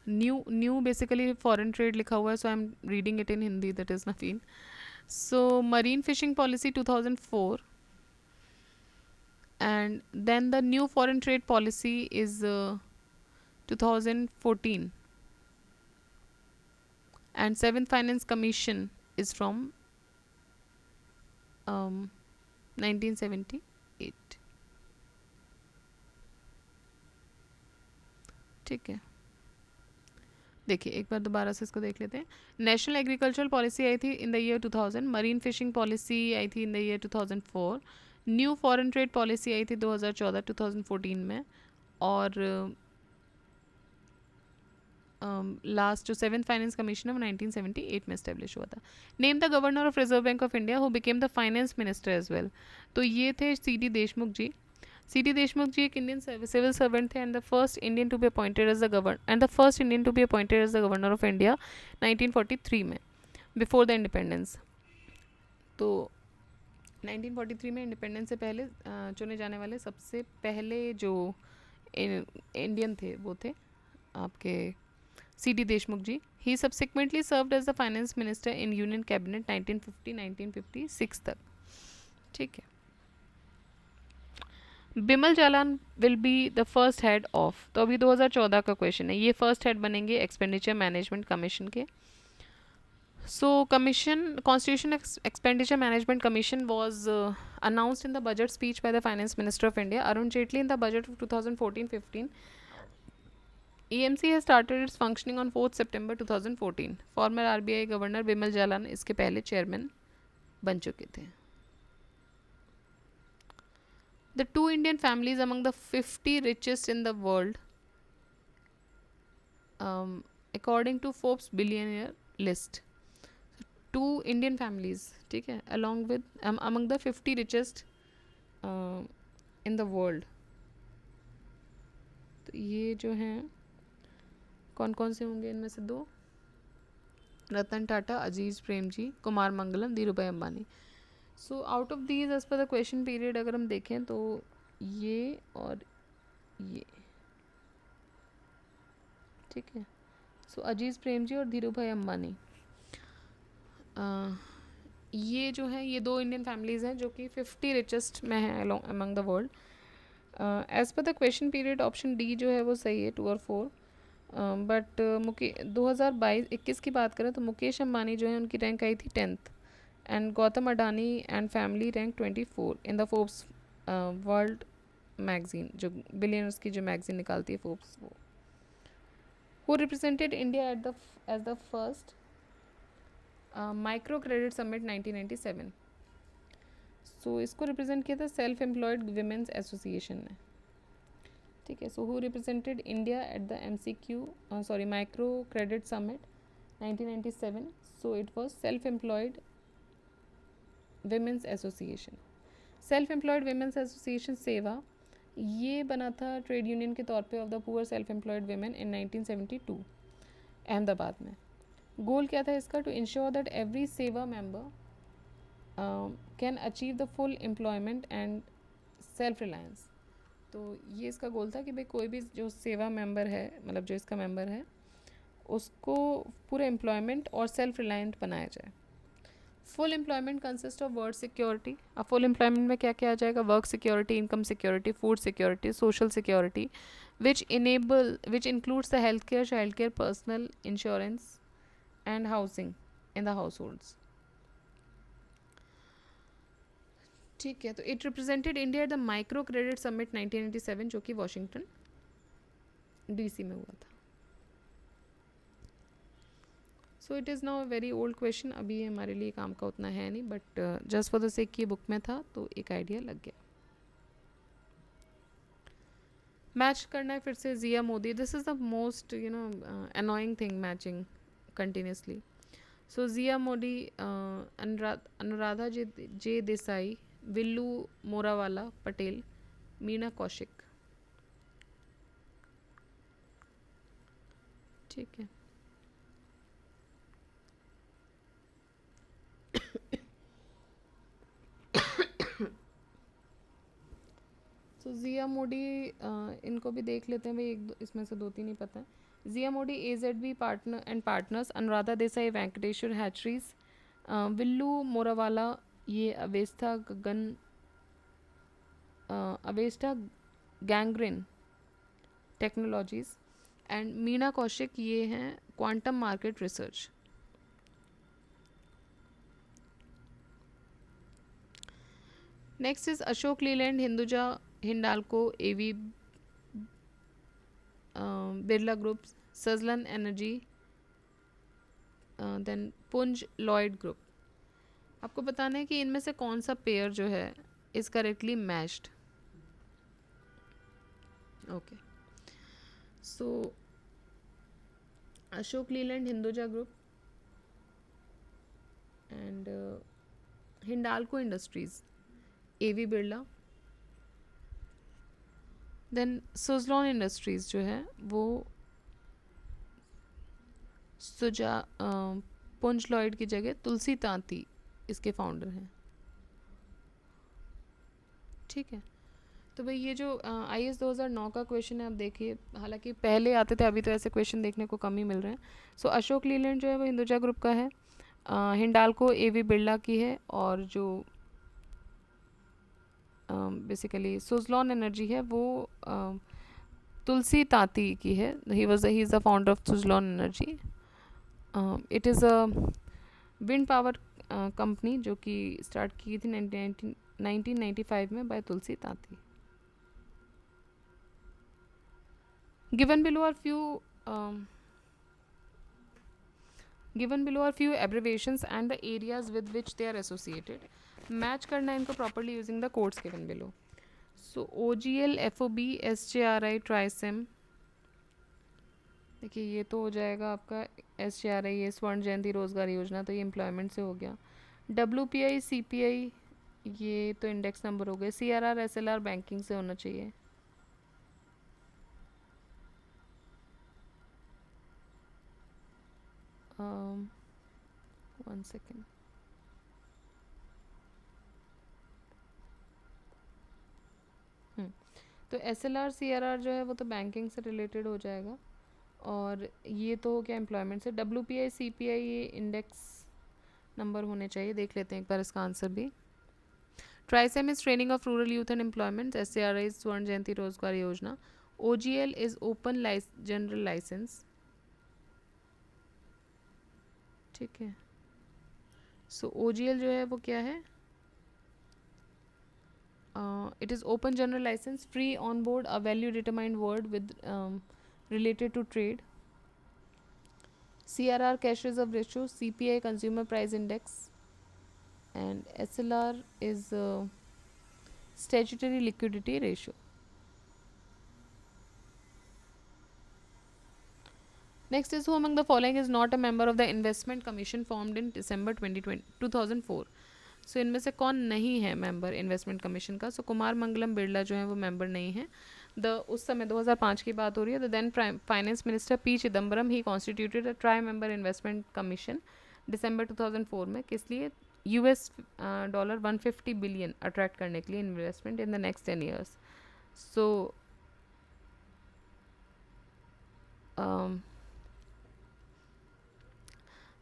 new basically foreign trade लिखा हुआ है, so I am reading it in Hindi, that is नवीन। So marine fishing policy 2004 and then the new foreign trade policy is 2014 and 7th finance commission is from 1978। ठीक है, देखिए एक बार दोबारा से इसको देख लेते हैं। नेशनल एग्रीकल्चरल पॉलिसी आई थी in the year 2000, marine fishing policy आई थी in the year 2004, new foreign trade policy आई थी 2014 में, और लास्ट जो 7th फाइनेंस कमीशन है वो 1978 में इस्टेब्लिश हुआ था. Name the governor of Reserve Bank of India who became the finance minister as well. तो ये थे सी.डी. देशमुख जी. सी.डी. देशमुख जी एक इंडियन सिविल सर्वेंट थे and the first Indian to be appointed as the governor of India 1943 में, before the independence. तो 1943 में independence से पहले चुने जाने वाले सबसे पहले जो इंडियन थे वो थे आपके CD. Deshmukh ji. He subsequently served as the finance minister in union cabinet 1950-1956 तक. ठीक है. Bimal Jalan will be the first head of. तो अभी 2014 का क्वेश्चन है. ये फर्स्ट हेड बनेंगे एक्सपेंडिचर मैनेजमेंट कमीशन के. So Constitution Expenditure Management Commission was announced in the budget speech by the Finance Minister of India, Arun Jaitley, in the budget of 2014-15. EMC has started its functioning on 4th September 2014. Former RBI Governor Bimal Jalan इसके पहले chairman बन चुके थे. The two Indian families among the 50 richest in the world, according to Forbes billionaire list. Two Indian families, ठीक है, along with among the 50 richest in the world. तो ये जो हैं कौन कौन से होंगे इनमें से दो? रतन टाटा, अजीज Premji, Kumar Mangalam, Dhirubhai Ambani. So out of these as per the question period अगर हम देखें तो ये और ये, ठीक है. सो अजीज प्रेमजी और धीरू भाई अंबानी, ये जो है ये दो इंडियन फैमिलीज़ हैं जो कि 50 रिचेस्ट में हैं among the world. As per the question period option D जो है वो सही है, 2 और 4. बट 2022-21 की बात करें तो मुकेश अंबानी जो है उनकी रैंक आई थी 10th and Gautam Adani and family rank 24 in the Forbes world magazine, जो बिलियनर्स की जो मैगजीन निकालती है फोर्ब्स. वो who represented India as the first micro credit summit 1997. सो इसको रिप्रेजेंट किया था सेल्फ एम्प्लॉयड विमेंस एसोसिएशन ने. ठीक है. So who represented India at the micro credit summit 1997. So it was self employed women's association. Self employed women's association सेवा ये बना था ट्रेड यूनियन के तौर पे of the poor self employed women in 1972 Ahmedabad में. गोल क्या था इसका? टू इंश्योर दैट एवरी सेवा member can achieve the full employment and self reliance. तो ये इसका गोल था कि भाई कोई भी जो सेवा मेंबर है, मतलब जो इसका मेंबर है, उसको पूरे एम्प्लॉयमेंट और सेल्फ रिलायंट बनाया जाए. Full employment consist of work security. अब फुल एम्प्लॉयमेंट में क्या क्या आ जाएगा? Work security, income security, food security, social security, which includes the health care, child care, personal insurance and housing in the households. ठीक है. तो it represented India at the Micro Credit Summit 1987 जो कि Washington DC में हुआ था. सो it is now a very old question. अभी हमारे लिए काम का उतना है नहीं, but just for the sake की बुक में था तो एक आइडिया लग गया. मैच करना है फिर से Zia Mody. This is the most annoying thing, matching continuously. So Zia Modi, Anuradha J Desai, Villu Morawala Patel, Meena Kaushik. ठीक है. So Zia Modi, इनको भी देख लेते हैं भाई. इसमें से 2-3 ही पता है. Zia Modi, AZB partner and partners, Anuradha Desai, Venkateshwar Hatcheries, Villu Morawala, ये अवेस्टा गैंग्रीन टेक्नोलॉजीज, एंड मीना कौशिक ये हैं Quantum Market Research. Next is Ashok Leyland, Hinduja Hindalco, AV Birla group, Suzlon energy, then Punj Lloyd group. आपको बताना है कि इनमें से कौन सा पेयर जो है is correctly matched. Okay. So Ashok Leyland Hinduja group and Hindalco industries AV Birla. Then Suzlon industries जो है वो सुजा पुंज लॉयड की जगह तुलसी तांती इसके फाउंडर हैं। ठीक है, तो भाई ये जो IAS 2009 का क्वेश्चन है, आप देखिए, हालांकि पहले आते थे, अभी तो ऐसे क्वेश्चन देखने को कम ही मिल रहे हैं। सो अशोक लीलैंड जो है वो हिंदुजा ग्रुप का है, हिंडाल्को एवी बिरला की है, और जो बेसिकली सुजलॉन एनर्जी है वो तुलसी तांती की है। He is the founder of Suzlon energy. It is a wind power company जो कि स्टार्ट की थी 1995 में by Tulsi Tanti. Given below are few abbreviations and the areas with which they are associated. Match करना है इनको properly using the codes given below. So OGL, FOB, SJRI, TRISEM. देखिए ये तो हो जाएगा आपका SJRI, ये स्वर्ण जयंती रोजगार योजना, तो ये एम्प्लॉयमेंट से हो गया। WPI, CPI, ये तो इंडेक्स नंबर हो गए। CRR, SLR बैंकिंग से होना चाहिए। वन सेकेंड, तो SLR CRR जो है वो तो बैंकिंग से रिलेटेड हो जाएगा, और ये तो हो गया एम्प्लॉयमेंट से। WPI, CPI ये इंडेक्स नंबर होने चाहिए, देख लेते हैं एक बार इसका आंसर भी। TRYSEM is training of rural youth and employment. SJRI is Swarna Jayanti Rozgar Yojana. OGL is open general licence. ठीक है, सो OGL जो है वो क्या है? It is open general license, free on board, a value determined word with related to trade. CRR cash reserve ratio, CPI consumer price index, and SLR is statutory liquidity ratio. Next is, who among the following is not a member of the investment commission formed in December 2004? सो इनमें से कौन नहीं है member investment commission का? सो कुमार मंगलम बिरला जो है वो member नहीं है। उस समय 2005 की बात हो रही है। The then finance minister P Chidambaram he constituted a tri member investment commission December 2004 में। किस लिए? US डॉलर 150 बिलियन अट्रैक्ट करने के लिए investment in the next 10 years. So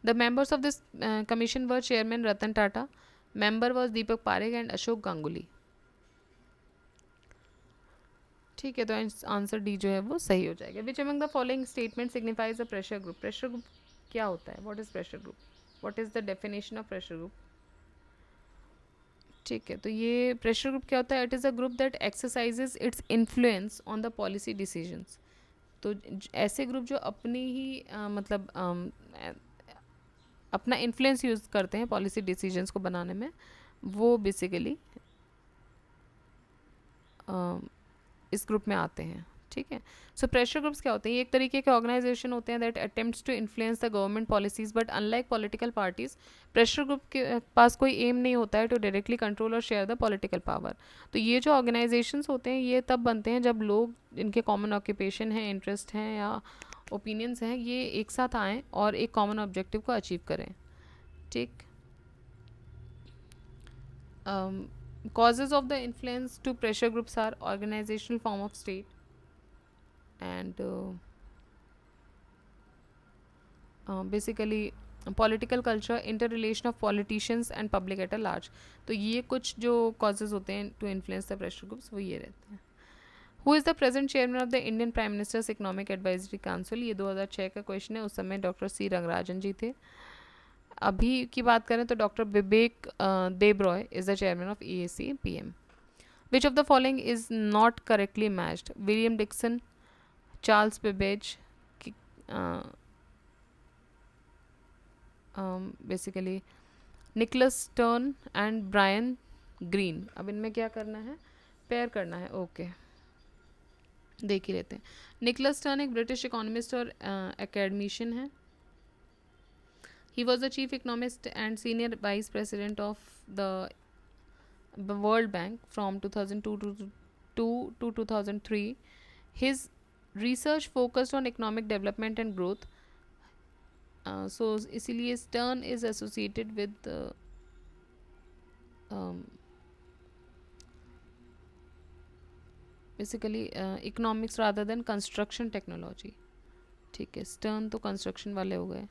the members of this commission were chairman Ratan Tata, member was Deepak Parekh and Ashok Ganguly. ठीक है, तो answer D जो है वो सही हो जाएगा। Which among the following statement signifies a pressure group? Pressure group क्या होता है? What is pressure group? What is the definition of pressure group? ठीक है, तो ये प्रेशर ग्रुप क्या होता है? It is a group that exercises its influence on the policy decisions. तो ऐसे ग्रुप जो अपनी ही मतलब अपना इन्फ्लुएंस यूज़ करते हैं पॉलिसी डिसीजंस को बनाने में, वो बेसिकली इस ग्रुप में आते हैं। ठीक है, सो प्रेशर ग्रुप्स क्या होते हैं? ये एक तरीके के ऑर्गेनाइजेशन होते हैं that attempts to influence the government policies, but unlike political parties, pressure group के पास कोई एम नहीं होता है टू डायरेक्टली कंट्रोल और शेयर द पॉलिटिकल पावर। तो ये जो ऑर्गेनाइजेशंस होते हैं ये तब बनते हैं जब लोग, इनके कॉमन ऑक्यूपेशन है, इंटरेस्ट हैं या ओपिनियंस हैं, ये एक साथ आएँ और एक कॉमन ऑब्जेक्टिव को अचीव करें। ठीक, causes of the influence to pressure groups are organizational form of state and basically political culture, interrelation of politicians and public at a large. तो ये कुछ जो causes होते हैं to influence the pressure groups वो ये रहते हैं। Who is the present chairman of the Indian Prime Minister's Economic Advisory Council? ये 2006 का क्वेश्चन है। उस समय डॉक्टर सी रंगराजन जी थे। अभी की बात करें तो doctor Bibek Debroy is the chairman of EAC PM. Which of the following is not correctly matched? William Dixon, Charles Babbage, basically Nicholas Stern and Brian Green. अब इनमें क्या करना है? पेयर करना है। ओके, देख ही लेते हैं। निकोलस स्टर्न एक ब्रिटिश इकोनॉमिस्ट और एकेडमिशियन है। ही was the chief economist and senior vice president of the World Bank from 2002 to 2003. His research focused on economic development and growth. So इसीलिए Stern is associated with basically economics rather than construction technology. ठीक है, Stern तो construction वाले हो गए।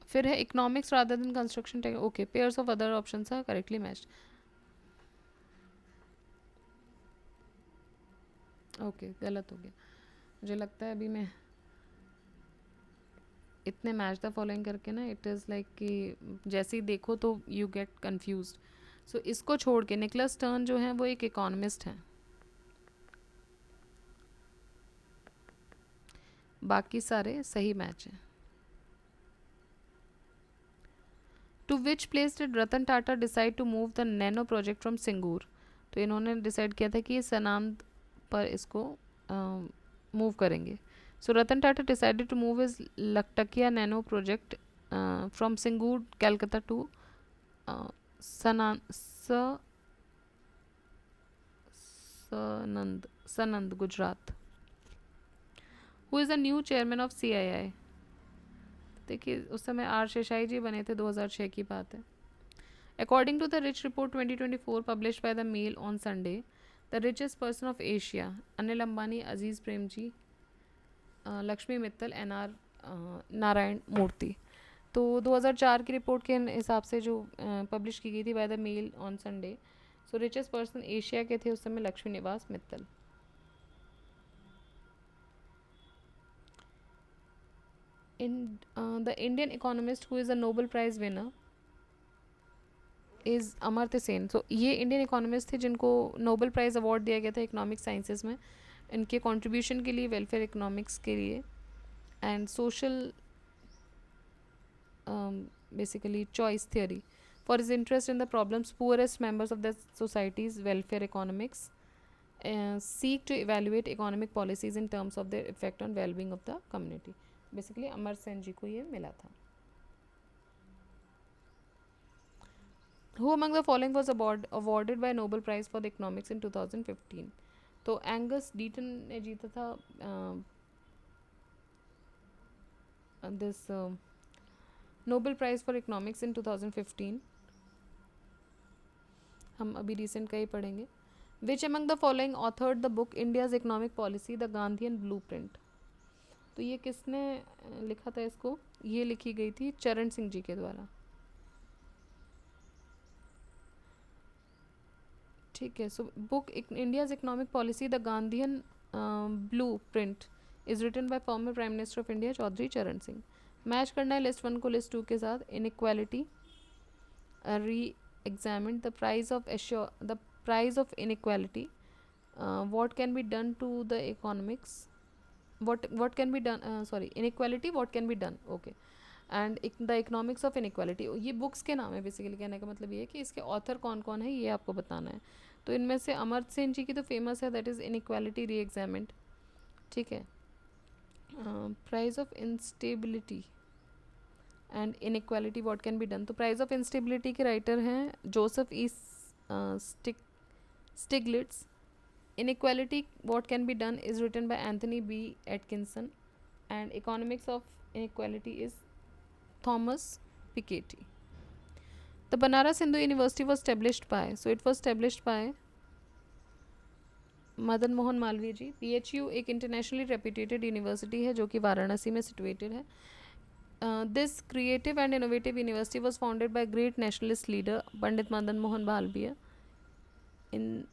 फिर है economics rather than construction tech. Okay, pairs of other options are correctly matched. Okay, गलत हो गया। मुझे लगता है अभी मैं इतने मैच द फॉलोइंग करके ना, इट इज़ लाइक कि जैसे ही देखो तो यू गेट कन्फ्यूज। सो इसको छोड़ के निकोलस स्टर्न जो है वो एक इकोनॉमिस्ट हैं, बाकी सारे सही मैच हैं। To which place did Ratan Tata decide to move the Nano project from Singur. तो इन्होंने डिसाइड किया था कि सनांद पर इसको मूव करेंगे। So Ratan Tata decided to move is लकटकिया Nano project from Singur Calcutta to Sanand Gujarat. Who is the new chairman of CII। देखिए उस समय आर शेषाई जी बने थे, 2006 की बात है। According to the rich report 2024 published by the Mail on Sunday, the richest person of Asia Anil Ambani, Azim Premji, Lakshmi Mittal, NR Narayana Murthy. तो 2004 की रिपोर्ट के हिसाब से जो पब्लिश की गई थी by the Mail on Sunday, so richest person Asia के थे उस समय लक्ष्मी निवास Mittal. The Indian economist who is a Nobel Prize winner is Amartya Sen. सो ये इंडियन इकोनॉमिस्ट थे जिनको नोबेल प्राइज़ अवार्ड दिया गया था इकोनॉमिक साइंसेज में, इनके कंट्रीब्यूशन के लिए, वेलफेयर इकोनॉमिक्स के लिए and social basically choice theory for his interest in the problems poorest members of the societies welfare economics, seek to evaluate economic policies in terms of their effect on well-being of the community। Basically Amar Sen ji को ये मिला था। Who among the following was awarded by Nobel Prize for the Economics in 2015? तो Angus डीटन ने जीता था this Nobel prize for economics in 2015। हम अभी रिसेंट का ही पढ़ेंगे। विच among the following authored the book India's Economic Policy, the Gandhian Blueprint? तो ये किसने लिखा था इसको? ये लिखी गई थी चरण सिंह जी के द्वारा। ठीक है, so book India's economic policy the Gandhian blueprint is written by former prime minister of India Chaudhary Charan Singh. Match करना है लिस्ट 1 को लिस्ट 2 के साथ। Inequality reexamine the price of inequality, what can be done to the economics, what can be done, sorry, inequality, what can be done, okay, and the economics of inequality। ये books के नाम है basically. कहने का मतलब ये है कि इसके ऑथर कौन कौन है ये आपको बताना है। तो इनमें से अमर्त्य सेन जी की तो फेमस है, that is inequality reexamined. ठीक है, price of instability and inequality what can be done. तो प्राइज ऑफ इंस्टेबिलिटी के राइटर हैं Joseph E Stiglitz. Inequality, what can be done, is written by Anthony B. Atkinson, and Economics of Inequality is Thomas Piketty. The Banaras Hindu University was established by, so it was established by Madan Mohan Malaviya ji. PHU एक internationally reputed university है जो कि वाराणसी में situated है। This creative and innovative university was founded by great nationalist leader Pandit Madan Mohan Malaviya in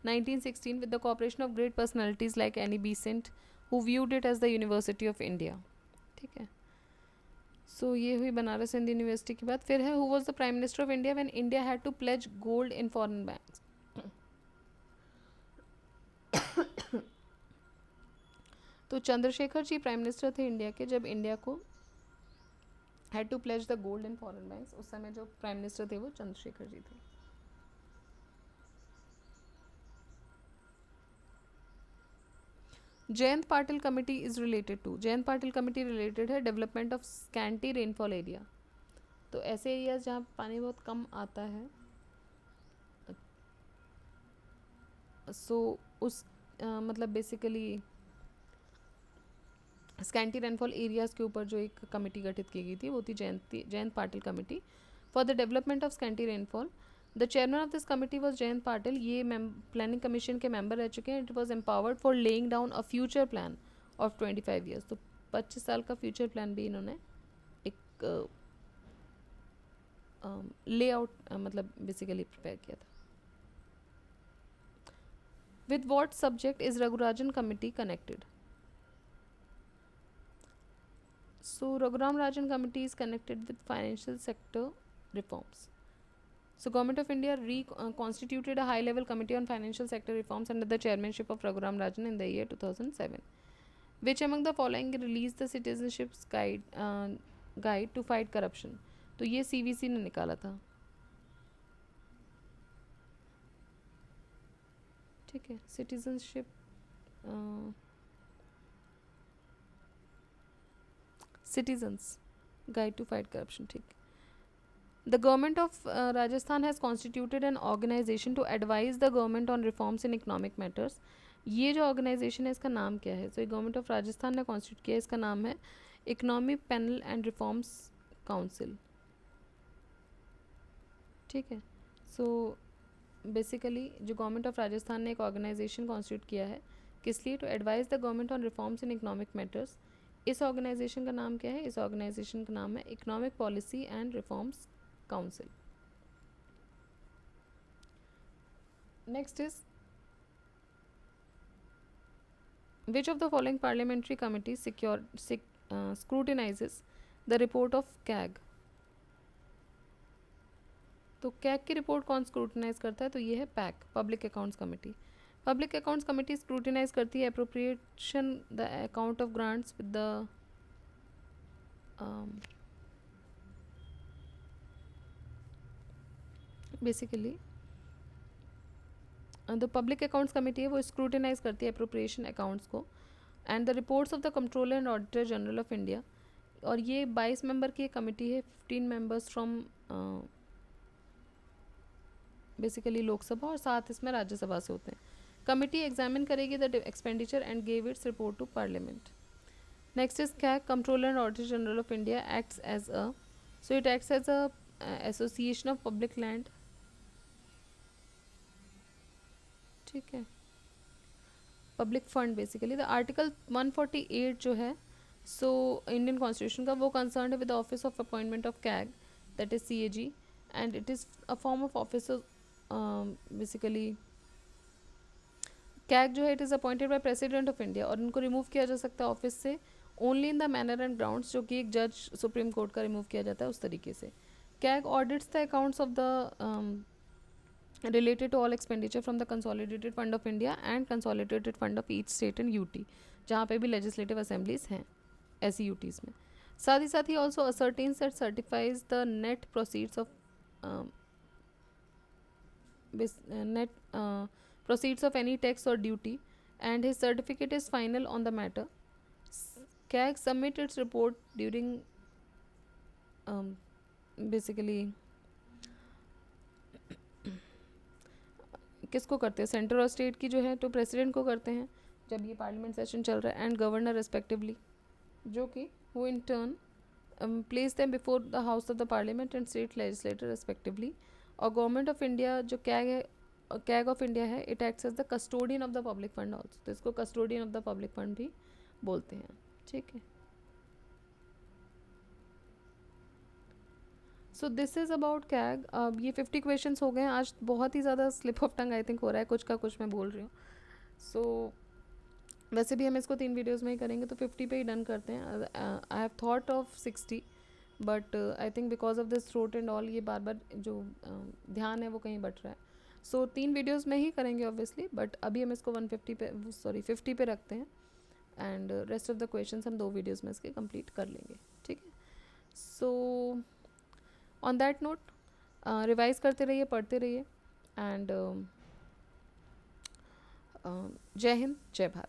1916 with the cooperation of great personalities like Annie Besant, who viewed it as the University of India। ठीक है, सो ये हुई Banaras Hindu university की बात। फिर है who was the prime minister of India when India had to pledge gold in foreign banks. तो Chandrashekhar ji prime minister थे इंडिया के जब इंडिया को had to pledge the gold in foreign banks. उस समय जो प्राइम मिनिस्टर थे वो चंद्रशेखर जी थे। Jayant Patil committee is related to, Jayant Patil committee related है development of scanty rainfall area. तो ऐसे एरियाज जहाँ पानी बहुत कम आता है, सो उस मतलब बेसिकली स्कैंटी रेनफॉल एरियाज़ के ऊपर जो एक कमेटी गठित की गई थी वो थी Jayant Patil committee for the development of scanty rainfall. The chairman of this committee was Jayant Patil. ये प्लानिंग कमीशन के मेंबर रह चुके हैं। It was empowered for laying down a future plan of 25 years. तो 25 साल का फ्यूचर प्लान भी इन्होंने एक लेआउट मतलब बेसिकली प्रिपेयर किया था। With what subject is Raghurajan committee connected? So Raghuram Rajan committee is connected with financial sector reforms. So Government of India constituted a high-level committee on financial sector reforms under the chairmanship of Raghuram Rajan in the year 2007. Which among the following released the citizenship's guide to fight corruption? तो ये CVC ने निकाला था, ठीक है। Citizenship Citizens Guide to Fight Corruption, ठीक। The government of Rajasthan has constituted an organization to advise the government on reforms in economic matters. ये जो ऑर्गेनाइजेशन है इसका नाम क्या है? तो गवर्नमेंट ऑफ राजस्थान ने कॉन्स्टिट्यूट किया, इसका नाम है economic panel and reforms council, ठीक है। सो बेसिकली जो गवर्नमेंट ऑफ राजस्थान ने एक ऑर्गेनाइजेशन कॉन्स्टिट्यूट किया है, किस लिए? To advise the government on reforms in economic matters. इस ऑर्गेनाइजेशन का नाम क्या है? इस ऑर्गेनाइजेशन का नाम है economic policy and reforms council. Next is which of the following parliamentary committee scrutinises the report of CAG? तो कैग की रिपोर्ट कौन स्क्रूटिनाइज करता है? तो ये है pack, public accounts committee. Public accounts committee scrutinise करती है appropriation the account of grants with the basically the public accounts committee है वो स्क्रूटिनाइज करती है अप्रोप्रिएशन अकाउंट्स को and the reports of the controller and auditor general of India. और ये 22 member की एक कमेटी है, 15 मेंबर्स फ्रॉम बेसिकली लोकसभा और 7 इसमें राज्यसभा से होते हैं। कमिटी एग्जामिन करेगी the expenditure and gave its report to parliament. Next is CAG, controller and auditor general of India acts as a, so it acts as a association of public land, ठीक है, public fund basically. The article 148 जो है so Indian constitution का, वो concern है with the office of appointment of CAG, that is CAG, and it is a form of office basically. CAG जो है it is appointed by president of India और इनको remove किया जा सकता है ऑफिस से only in the manner and grounds, जो कि एक जज सुप्रीम कोर्ट का रिमूव किया जाता है उस तरीके से। CAG audits the accounts of the related to all expenditure from the consolidated fund of India and consolidated fund of each state and UT, जहाँ पे भी legislative assemblies हैं ऐसी UTs में। साथ ही साथ ही also ascertains that certifies the net proceeds of proceeds of any tax or duty and his certificate is final on the matter. CAG submit its report during basically किसको करते हैं? Centre और state की जो है तो प्रेसिडेंट को करते हैं जब ये पार्लियामेंट सेशन चल रहा है, एंड गवर्नर रिस्पेक्टिवली, जो कि who in turn place them before the house of the parliament and state legislator respectively. और गवर्नमेंट ऑफ इंडिया जो कैग है, कैग ऑफ इंडिया है, it acts as the custodian of the public fund also, तो इसको custodian of the public fund भी बोलते हैं, ठीक है। So this is about CAG. अब ये 50 क्वेश्चंस हो गए हैं आज, बहुत ही ज़्यादा slip of tongue I think हो रहा है, कुछ का कुछ मैं बोल रही हूँ। सो वैसे भी हम इसको 3 वीडियोस में ही करेंगे तो 50 पे ही डन करते हैं। I have thought of 60 but I think because of this throat and all ये बार बार जो ध्यान है वो कहीं बट रहा है। सो 3 वीडियोज़ में ही करेंगे ऑब्वियसली, बट अभी हम इसको 150 पे 50 पे रखते हैं and rest of the questions हम 2 वीडियोज़ में इसके कंप्लीट कर लेंगे, ठीक है। So on that note revise करते रहिए, पढ़ते रहिए एंड जय हिंद, जय भारत।